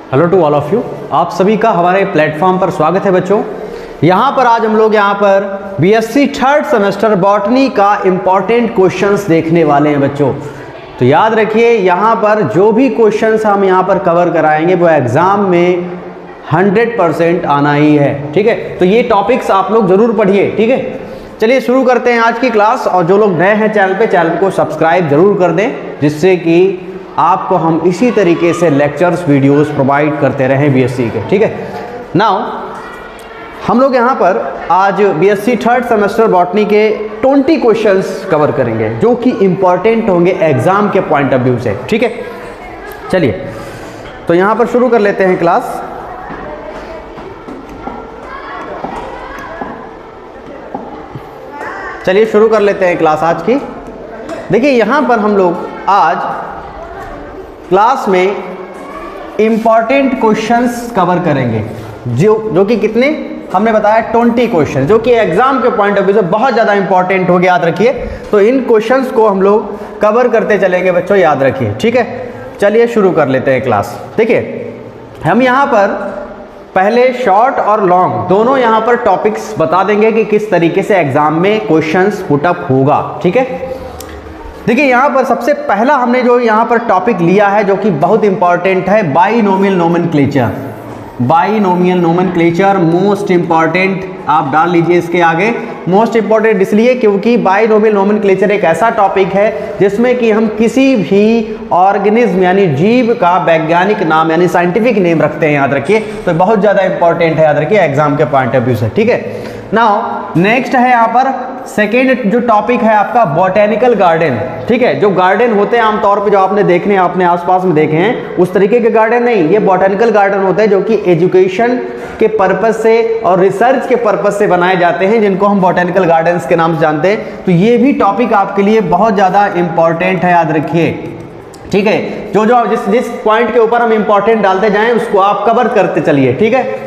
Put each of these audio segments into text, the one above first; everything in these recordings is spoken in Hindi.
Hello to all of you, आप सभी का हमारे प्लेटफॉर्म पर स्वागत है बच्चों। यहाँ पर आज हम लोग यहाँ पर बीएससी थर्ड सेमेस्टर बॉटनी का इम्पॉर्टेंट क्वेश्चंस देखने वाले हैं बच्चों। तो याद रखिए यहाँ पर जो भी क्वेश्चंस हम यहाँ पर कवर कराएंगे वो एग्ज़ाम में 100% आना ही है, ठीक है। तो ये टॉपिक्स आप लोग ज़रूर पढ़िए, ठीक है। चलिए शुरू करते हैं आज की क्लास। और जो लोग नए हैं चैनल को सब्सक्राइब जरूर कर दें, जिससे कि आपको हम इसी तरीके से लेक्चर्स वीडियोस प्रोवाइड करते रहें बीएससी के, ठीक है। नाउ हम लोग यहाँ पर आज बीएससी थर्ड सेमेस्टर बॉटनी के 20 क्वेश्चंस कवर करेंगे जो कि इम्पॉर्टेंट होंगे एग्जाम के पॉइंट ऑफ व्यू से, ठीक है। चलिए तो यहाँ पर शुरू कर लेते हैं क्लास। चलिए शुरू कर लेते हैं क्लास आज की। देखिए यहाँ पर हम लोग आज क्लास में इम्पॉर्टेंट क्वेश्चंस कवर करेंगे जो कि कितने हमने बताया 20 क्वेश्चन, जो कि एग्जाम के पॉइंट ऑफ व्यू से बहुत ज़्यादा इंपॉर्टेंट हो गया, याद रखिए। तो इन क्वेश्चंस को हम लोग कवर करते चलेंगे बच्चों, याद रखिए, ठीक है। चलिए शुरू कर लेते हैं क्लास। देखिए हम यहाँ पर पहले शॉर्ट और लॉन्ग दोनों यहाँ पर टॉपिक्स बता देंगे कि किस तरीके से एग्जाम में क्वेश्चंस पुटअप होगा, ठीक है। देखिए यहाँ पर सबसे पहला हमने जो यहाँ पर टॉपिक लिया है जो कि बहुत इंपॉर्टेंट है, binomial nomenclature. Binomial nomenclature most important, आप डाल लीजिए इसके आगे। मोस्ट इंपॉर्टेंट इसलिए क्योंकि बाइनोमियल नोमेनक्लेचर एक ऐसा टॉपिक है जिसमें कि हम किसी भी ऑर्गेनिज्म यानी जीव का वैज्ञानिक नाम यानी साइंटिफिक नेम रखते हैं, याद रखिए। तो बहुत ज़्यादा इंपॉर्टेंट है, याद रखिए, एग्जाम के पॉइंट ऑफ व्यू से, ठीक है। नाउ नेक्स्ट है यहाँ पर सेकेंड जो टॉपिक है आपका बॉटेनिकल गार्डन, ठीक है। जो गार्डन होते हैं आमतौर पे जो आपने देखने हैं अपने आसपास में देखे हैं उस तरीके के गार्डन नहीं, ये बॉटेनिकल गार्डन होते हैं जो कि एजुकेशन के पर्पस से और रिसर्च के पर्पस से बनाए जाते हैं, जिनको हम बॉटेनिकल गार्डन्स के नाम से जानते हैं। तो ये भी टॉपिक आपके लिए बहुत ज़्यादा इंपॉर्टेंट है, याद रखिए, ठीक है। जो जिस पॉइंट के ऊपर हम इंपॉर्टेंट डालते जाएं उसको आप कवर करते चलिए, ठीक है।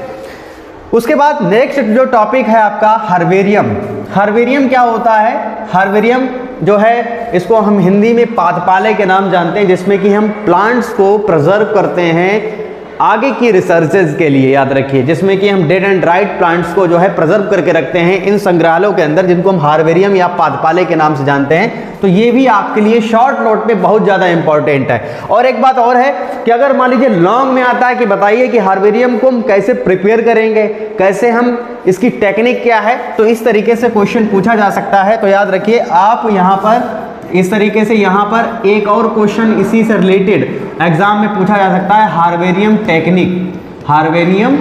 उसके बाद नेक्स्ट जो टॉपिक है आपका हर्बेरियम। हर्बेरियम क्या होता है? हर्बेरियम जो है इसको हम हिंदी में पादपाले के नाम जानते हैं, जिसमें कि हम प्लांट्स को प्रिजर्व करते हैं आगे की रिसर्चेज के लिए, याद रखिए, जिसमें कि हम डेड एंड ड्राइड प्लांट्स को जो है प्रिजर्व करके रखते हैं इन संग्रहालयों के अंदर, जिनको हम हार्बेरियम या पादपाले के नाम से जानते हैं। तो ये भी आपके लिए शॉर्ट नोट में बहुत ज़्यादा इंपॉर्टेंट है। और एक बात और है कि अगर मान लीजिए लॉन्ग में आता है कि बताइए कि हार्बेरियम को हम कैसे प्रिपेयर करेंगे, कैसे हम इसकी टेक्निक क्या है, तो इस तरीके से क्वेश्चन पूछा जा सकता है। तो याद रखिए आप यहाँ पर इस तरीके से यहाँ पर एक और क्वेश्चन इसी से रिलेटेड एग्जाम में पूछा जा सकता है, हार्बेरियम टेक्निक। हार्बेरियम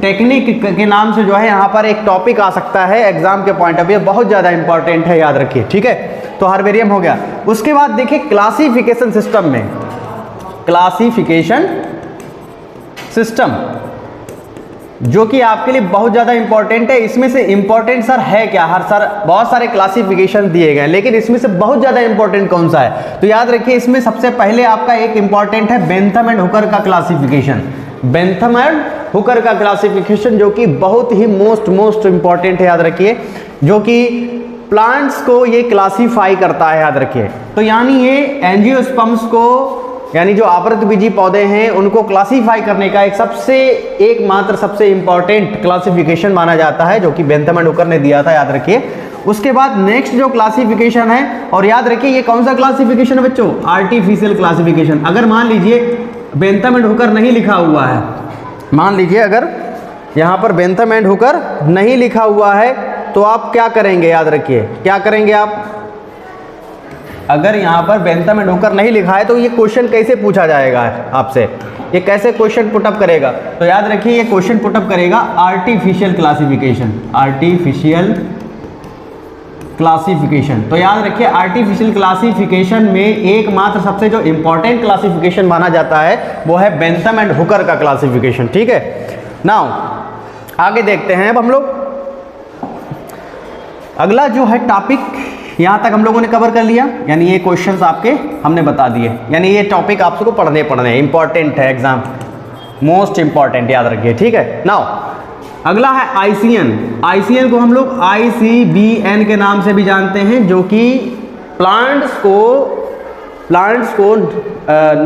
टेक्निक के नाम से जो है यहाँ पर एक टॉपिक आ सकता है एग्जाम के पॉइंट ऑफ व्यू, बहुत ज़्यादा इंपॉर्टेंट है, याद रखिए, ठीक है। तो हार्बेरियम हो गया। उसके बाद देखिए क्लासिफिकेशन सिस्टम में, क्लासिफिकेशन सिस्टम जो कि आपके लिए बहुत ज़्यादा इंपॉर्टेंट है। इसमें से इंपॉर्टेंट सर है क्या? बहुत सारे क्लासिफिकेशन दिए गए, लेकिन इसमें से बहुत ज़्यादा इंपॉर्टेंट कौन सा है? तो याद रखिए इसमें सबसे पहले आपका एक इंपॉर्टेंट है बेंथम एंड हुकर का क्लासिफिकेशन। बेंथम एंड हुकर का क्लासिफिकेशन जो कि बहुत ही मोस्ट इंपॉर्टेंट है, याद रखिए, जो कि प्लांट्स को ये क्लासीफाई करता है, याद रखिए। तो यानी ये एंजियोस्पर्म्स को यानी जो आवृतबीजी पौधे हैं उनको क्लासीफाई करने का एकमात्र सबसे इंपॉर्टेंट क्लासिफिकेशन माना जाता है, जो कि बेंथम एंड हुकर ने दिया था, याद रखिए। उसके बाद नेक्स्ट जो क्लासिफिकेशन है, और याद रखिए ये कौन सा क्लासिफिकेशन है बच्चों? Artificial classification. अगर मान लीजिए बेंथम एंड हुकर नहीं लिखा हुआ है, मान लीजिए अगर यहाँ पर बेंथम एंड हुकर नहीं लिखा हुआ है तो आप क्या करेंगे? याद रखिए क्या करेंगे आप? अगर यहाँ पर बेंथम एंड हुकर नहीं लिखा है तो ये क्वेश्चन कैसे पूछा जाएगा आपसे? ये कैसे क्वेश्चन पुटअप करेगा? तो याद रखिए ये क्वेश्चन पुटअप करेगा आर्टिफिशियल क्लासिफिकेशन। Artificial classification. तो याद रखिए आर्टिफिशियल क्लासिफिकेशन में एकमात्र सबसे जो इंपॉर्टेंट क्लासिफिकेशन माना जाता है वो है बेंथम एंड हुकर का क्लासिफिकेशन, ठीक है। नाउ आगे देखते हैं अब हम लोग। अगला जो है टॉपिक यहाँ तक हम लोगों ने कवर कर लिया, यानी ये क्वेश्चंस आपके हमने बता दिए, यानी ये टॉपिक आपको पढ़ने हैं, इंपॉर्टेंट है, एग्जाम मोस्ट इंपॉर्टेंट, याद रखिए, ठीक है। नाउ अगला है आईसीएन। आईसीएन को हम लोग ICBN के नाम से भी जानते हैं, जो कि प्लांट्स को प्लांट्स को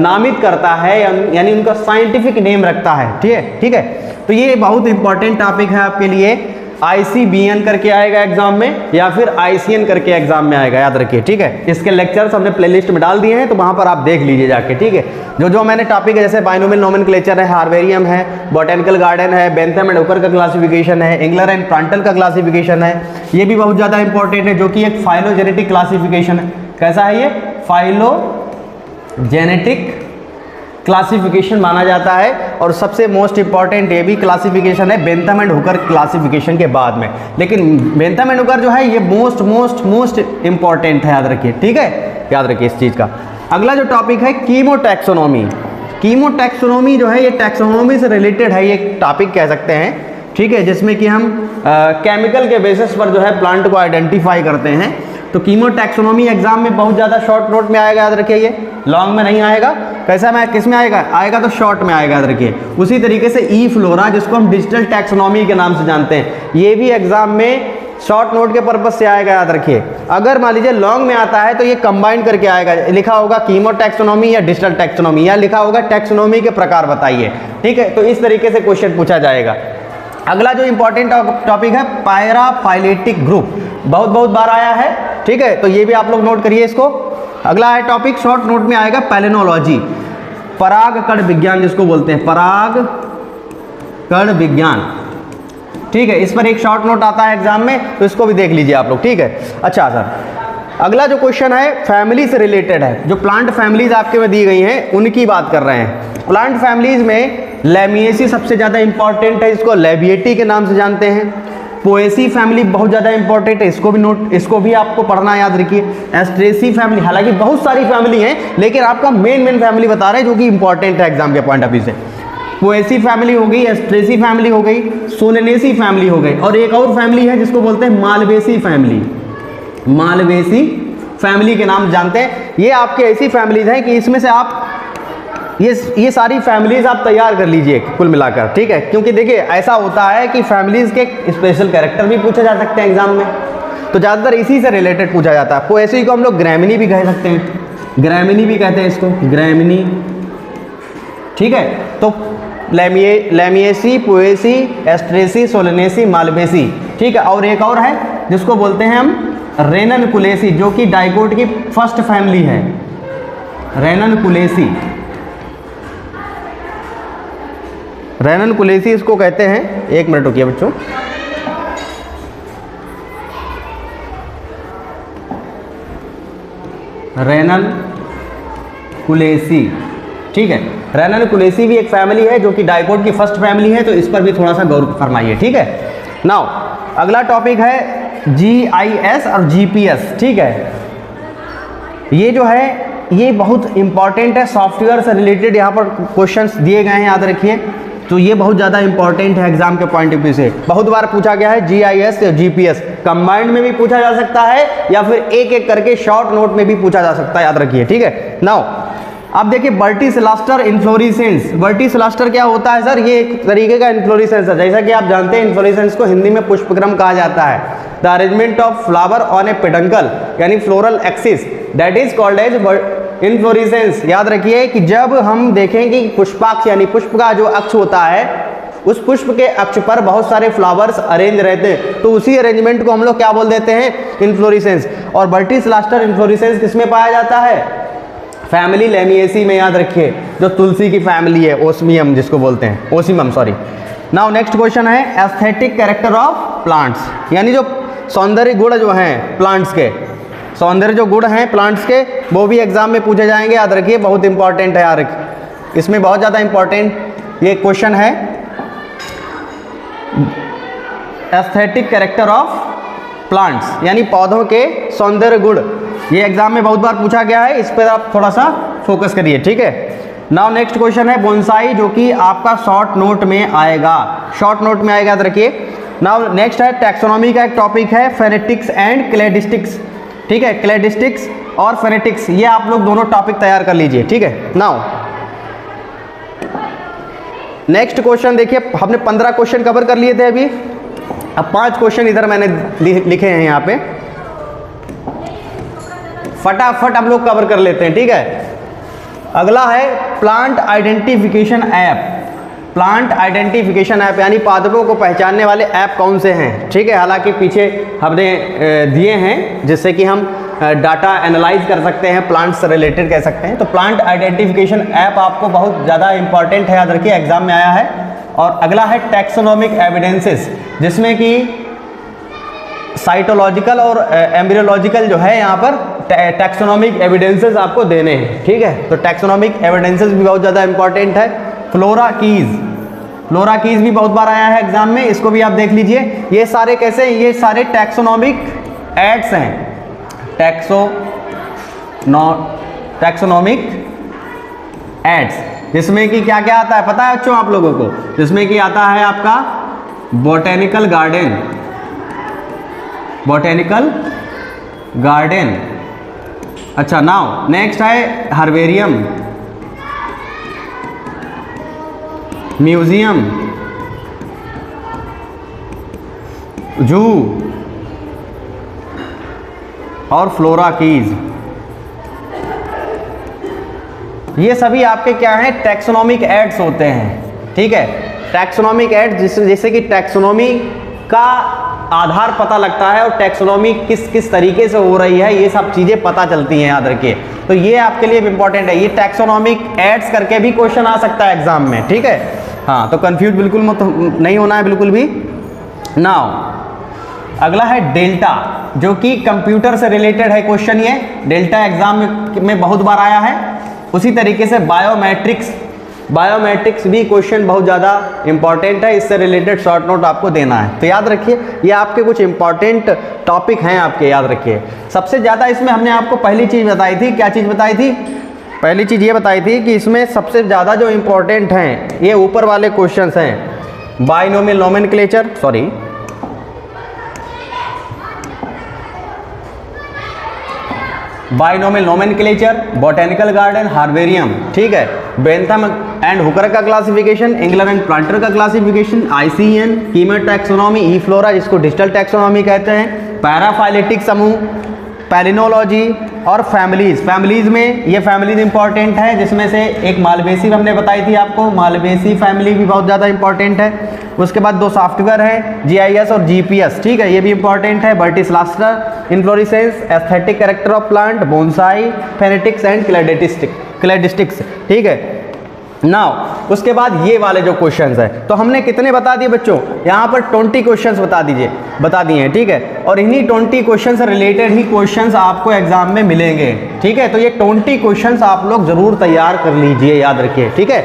नामित करता है, यानी उनका साइंटिफिक नेम रखता है। ठीक है। तो ये बहुत इंपॉर्टेंट टॉपिक है आपके लिए। ICBN करके आएगा एग्जाम में या फिर ICN करके एग्जाम में आएगा, याद रखिए। ठीक है, इसके लेक्चर्स हमने प्लेलिस्ट में डाल दिए हैं, तो वहां पर आप देख लीजिए जाके। ठीक है, जो मैंने टॉपिक है, जैसे बाइनोमियल नोमेनक्लेचर है, हार्वेरियम है, बॉटेनिकल गार्डन है, बेंथम एंड हुकर का क्लासिफिकेशन है, एंगलर एंड प्रांटल का क्लासिफिकेशन है, ये भी बहुत ज़्यादा इंपॉर्टेंट है, जो कि एक फाइलोजेनेटिक क्लासिफिकेशन है। कैसा है ये? फाइलोजेनेटिक क्लासिफिकेशन माना जाता है। और सबसे मोस्ट इंपॉर्टेंट ये भी क्लासिफिकेशन है बेंथम एंड हुकर क्लासिफिकेशन के बाद में, लेकिन बेंथम एंड हुकर जो है ये मोस्ट इंपॉर्टेंट है, याद रखिए। ठीक है, याद रखिए इस चीज़ का। अगला जो टॉपिक है कीमोटैक्सोनॉमी। कीमोटैक्सोनॉमी जो है ये टैक्सोनॉमी से रिलेटेड है, ये टॉपिक कह सकते हैं। ठीक है, जिसमें कि हम केमिकल के बेसिस पर जो है प्लांट को आइडेंटिफाई करते हैं। तो कीमोटैक्सोनॉमी एग्जाम में बहुत ज़्यादा शॉर्ट नोट में आएगा, याद रखिए। ये लॉन्ग में नहीं आएगा। कैसा में किस में आएगा तो शॉर्ट में आएगा, याद रखिए। उसी तरीके से ई फ्लोरा, जिसको हम डिजिटल टैक्सोनॉमी के नाम से जानते हैं, ये भी एग्जाम में शॉर्ट नोट के पर्पज से आएगा, याद रखिए। अगर मान लीजिए लॉन्ग में आता है तो ये कंबाइन करके आएगा, लिखा होगा कीमोटैक्सोनॉमी या डिजिटल टैक्सोनॉमी, या लिखा होगा टैक्सोनॉमी के प्रकार बताइए। ठीक है, तो इस तरीके से क्वेश्चन पूछा जाएगा। अगला जो इंपॉर्टेंट टॉपिक है पैराफाइलेटिक ग्रुप, बहुत बार आया है। ठीक है, तो ये भी आप लोग नोट करिए इसको। अगला है टॉपिक, शॉर्ट नोट में आएगा पैलिनोलॉजी, पराग कण विज्ञान जिसको बोलते हैं, पराग कण विज्ञान। ठीक है, इस पर एक शॉर्ट नोट आता है एग्जाम में, तो इसको भी देख लीजिए आप लोग। ठीक है, अच्छा सर, अगला जो क्वेश्चन है फैमिली से रिलेटेड है। जो प्लांट फैमिलीज आपके में दी गई हैं उनकी बात कर रहे हैं। प्लांट फैमिलीज में लैमिएसी सबसे ज़्यादा इंपॉर्टेंट है, इसको लैबिएटी के नाम से जानते हैं। पोएसी फैमिली बहुत ज़्यादा इंपॉर्टेंट है, इसको भी आपको पढ़ना, याद रखिए। एस्ट्रेसी फैमिली, हालांकि बहुत सारी फैमिली हैं, लेकिन आपका मेन फैमिली बता रहे हैं जो कि इंपॉर्टेंट है एग्जाम के पॉइंट ऑफ व्यू से। पोएसी फैमिली हो गई, एस्ट्रेसी फैमिली हो गई, सोलेनेसी फैमिली हो गई, और एक और फैमिली है जिसको बोलते हैं मालवेसी फैमिली। मालवेसी फैमिली के नाम जानते हैं। ये आपके ऐसी फैमिलीज हैं कि इसमें से आप ये सारी फैमिलीज आप तैयार कर लीजिए कुल मिलाकर। ठीक है, क्योंकि देखिए ऐसा होता है कि फैमिलीज के स्पेशल कैरेक्टर भी पूछे जा सकते हैं एग्जाम में, तो ज़्यादातर इसी से रिलेटेड पूछा जाता है। पोएसी को हम लोग ग्रैमिनी भी कह सकते हैं, ग्रैमिनी भी कहते हैं इसको, ग्रैमिनी। ठीक है, तो लैमिएसी, पोएसी, एस्ट्रेसी, सोलेनेसी, मालवेसी। ठीक है, और एक और है जिसको बोलते हैं हम रेननकुलेसी, जो कि डाइकोट की फर्स्ट फैमिली है, रेननकुलेसी। रेननकुलेसी इसको कहते हैं। एक मिनट रुकिए बच्चों, रेननकुलेसी। ठीक है, रेननकुलेसी भी एक फैमिली है जो कि डाइकोट की फर्स्ट फैमिली है, तो इस पर भी थोड़ा सा गौर फरमाइए। ठीक है, नाउ अगला टॉपिक है GIS और GPS। ठीक है, ये जो है ये बहुत इंपॉर्टेंट है, सॉफ्टवेयर से रिलेटेड यहाँ पर क्वेश्चंस दिए गए हैं, याद रखिए। तो ये बहुत ज़्यादा इंपॉर्टेंट है एग्जाम के पॉइंट ऑफ व्यू से। बहुत बार पूछा गया है GIS या GPS, कंबाइंड में भी पूछा जा सकता है या फिर एक एक करके शॉर्ट नोट में भी पूछा जा सकता है, याद रखिए। ठीक है, नाउ अब देखिए वर्टिसिलास्टर इन्फ्लोरेसेंस। वर्टिसिलास्टर क्या होता है सर? ये एक तरीके का इन्फ्लोरेसेंस है। जैसा कि आप जानते हैं इन्फ्लोरेसेंस को हिंदी में पुष्पक्रम कहा जाता है। The arrangement of flower on a peduncle यानी floral axis, that is called as inflorescence. याद रखिए कि जब हम देखें कि पुष्पाक्ष यानी पुष्प का जो अक्ष होता है, उस पुष्प के अक्ष पर बहुत सारे फ्लावर्स अरेंज रहते हैं, तो उसी अरेंजमेंट को हम लोग क्या बोल देते हैं? इन्फ्लोरेसेंस। और वर्टिसिलास्टर इन्फ्लोरेसेंस किसमें पाया जाता है? फैमिली लैमिएसी में, याद रखिए, जो तुलसी की फैमिली है, ओस्मियम जिसको बोलते हैं, Ocimum sorry. Now next question है एस्थेटिक कैरेक्टर ऑफ प्लांट्स, यानी जो सौंदर्य गुण जो हैं प्लांट्स के, सौंदर्य जो गुण हैं प्लांट्स के, वो भी एग्जाम में पूछे जाएंगे, याद रखिए। बहुत इंपॉर्टेंट है यार, इसमें बहुत ज़्यादा इंपॉर्टेंट ये क्वेश्चन है, एस्थेटिक कैरेक्टर ऑफ प्लांट्स यानी पौधों के सौंदर्य गुण। ये एग्जाम में बहुत बार पूछा गया है, इस पर आप थोड़ा सा फोकस करिए। ठीक है, नाउ नेक्स्ट क्वेश्चन है बोनसाई, जो कि आपका शॉर्ट नोट में आएगा, शॉर्ट नोट में आएगा, याद रखिए। नाउ नेक्स्ट है टैक्सोनॉमी का एक टॉपिक है फेनेटिक्स एंड क्लेडिस्टिक्स। ठीक है, क्लेडिस्टिक्स और फेनेटिक्स, ये आप लोग दोनों टॉपिक तैयार कर लीजिए। ठीक है, नाउ नेक्स्ट क्वेश्चन देखिए, हमने 15 क्वेश्चन कवर कर लिए थे अभी, अब 5 क्वेश्चन इधर मैंने लिखे हैं यहाँ पे। फटाफट हम लोग कवर कर लेते हैं, ठीक है। अगला है plant identification app. Plant identification app यानी पादपों को पहचानने वाले ऐप कौन से हैं, ठीक है। हालांकि पीछे हमने दिए हैं जिससे कि हम डाटा एनालाइज कर सकते हैं, प्लांट से रिलेटेड कह सकते हैं। तो प्लांट आइडेंटिफिकेशन ऐप आपको बहुत ज़्यादा इंपॉर्टेंट है, याद रखिए, एग्जाम में आया है। और अगला है टैक्सोनॉमिक एविडेंसेस, जिसमें कि साइटोलॉजिकल और एम्ब्रियोलॉजिकल जो है यहाँ पर टैक्सोनॉमिक एविडेंसेस आपको देने हैं, ठीक है। तो टैक्सोनॉमिक एविडेंसेस भी बहुत ज़्यादा इंपॉर्टेंट है। फ्लोरा कीज, फ्लोरा कीज भी बहुत बार आया है एग्जाम में, इसको भी आप देख लीजिए। ये सारे कैसे हैं, ये सारे टैक्सोनॉमिक एड्स हैं, टैक्सोनॉमिक एड्स, जिसमें कि क्या क्या आता है पता है बच्चों आप लोगों को, जिसमें कि आता है आपका बोटेनिकल गार्डन, बोटेनिकल गार्डन। अच्छा, नाउ नेक्स्ट है हर्बेरियम, म्यूजियम, जू और फ्लोरा कीज। ये सभी आपके क्या हैं, टैक्सोनॉमिक एड्स होते हैं, ठीक है। टैक्सोनॉमिक एड्स जैसे कि टैक्सोनॉमी का आधार पता लगता है और टैक्सोनॉमी किस किस तरीके से हो रही है, ये सब चीज़ें पता चलती हैं, याद रखिए। तो ये आपके लिए इंपॉर्टेंट है। ये टैक्सोनॉमिक एड्स करके भी क्वेश्चन आ सकता है एग्जाम में, ठीक है। हाँ, तो कंफ्यूज बिल्कुल मत नहीं होना है, बिल्कुल भी। नाउ अगला है डेल्टा, जो कि कंप्यूटर से रिलेटेड है क्वेश्चन। ये डेल्टा एग्जाम में बहुत बार आया है। उसी तरीके से बायोमेट्रिक्स, बायोमेट्रिक्स भी क्वेश्चन बहुत ज़्यादा इंपॉर्टेंट है, इससे रिलेटेड शॉर्ट नोट आपको देना है। तो याद रखिए, ये आपके कुछ इंपॉर्टेंट टॉपिक हैं आपके, याद रखिए। सबसे ज़्यादा इसमें हमने आपको पहली चीज़ बताई थी, क्या चीज़ बताई थी, पहली चीज़ ये बताई थी कि इसमें सबसे ज़्यादा जो इंपॉर्टेंट हैं ये ऊपर वाले क्वेश्चंस हैं, binomial nomenclature, sorry binomial nomenclature, botanical garden, herbarium, ठीक है। बेंथम एंड हुकर का क्लासिफिकेशन, इंग्लर एंड प्लांटर का क्लासिफिकेशन, आईसीएन, कीमेट टैक्सोनॉमी, ई फ्लोरा जिसको डिजिटल टैक्सोनॉमी कहते हैं, पैराफाइलेटिक समूह, पैलिनोलॉजी और फैमिलीज। फैमिलीज में ये फैमिलीज इंपॉर्टेंट है, जिसमें से एक मालवेसी हमने बताई थी आपको, मालवेसी फैमिली भी बहुत ज़्यादा इंपॉर्टेंट है। उसके बाद दो सॉफ्टवेयर है, जीआईएस और जीपीएस, ठीक है, ये भी इंपॉर्टेंट है। Verticillaster, inflorescence, aesthetic character of plant, bonsai, phonetics and cladistics, ठीक है। नाउ उसके बाद ये वाले जो क्वेश्चंस है, तो हमने कितने बता दिए बच्चों, यहाँ पर 20 क्वेश्चंस बता दिए हैं, ठीक है। और इन्हीं 20 क्वेश्चन से रिलेटेड ही क्वेश्चंस आपको एग्जाम में मिलेंगे, ठीक है। तो ये 20 क्वेश्चंस आप लोग जरूर तैयार कर लीजिए, याद रखिए, ठीक है।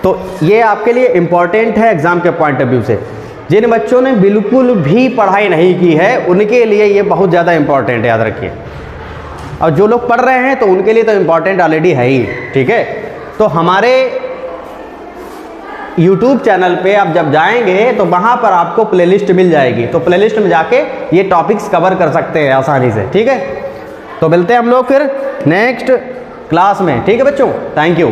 तो ये आपके लिए इंपॉर्टेंट है एग्जाम के पॉइंट ऑफ व्यू से। जिन बच्चों ने बिल्कुल भी पढ़ाई नहीं की है उनके लिए ये बहुत ज़्यादा इंपॉर्टेंट है, याद रखिए। और जो लोग पढ़ रहे हैं तो उनके लिए तो इंपॉर्टेंट ऑलरेडी है ही, ठीक है। तो हमारे YouTube चैनल पे आप जब जाएंगे तो वहाँ पर आपको प्लेलिस्ट मिल जाएगी, तो प्लेलिस्ट में जाके ये टॉपिक्स कवर कर सकते हैं आसानी से, ठीक है। तो मिलते हैं हम लोग फिर नेक्स्ट क्लास में, ठीक है बच्चों, थैंक यू।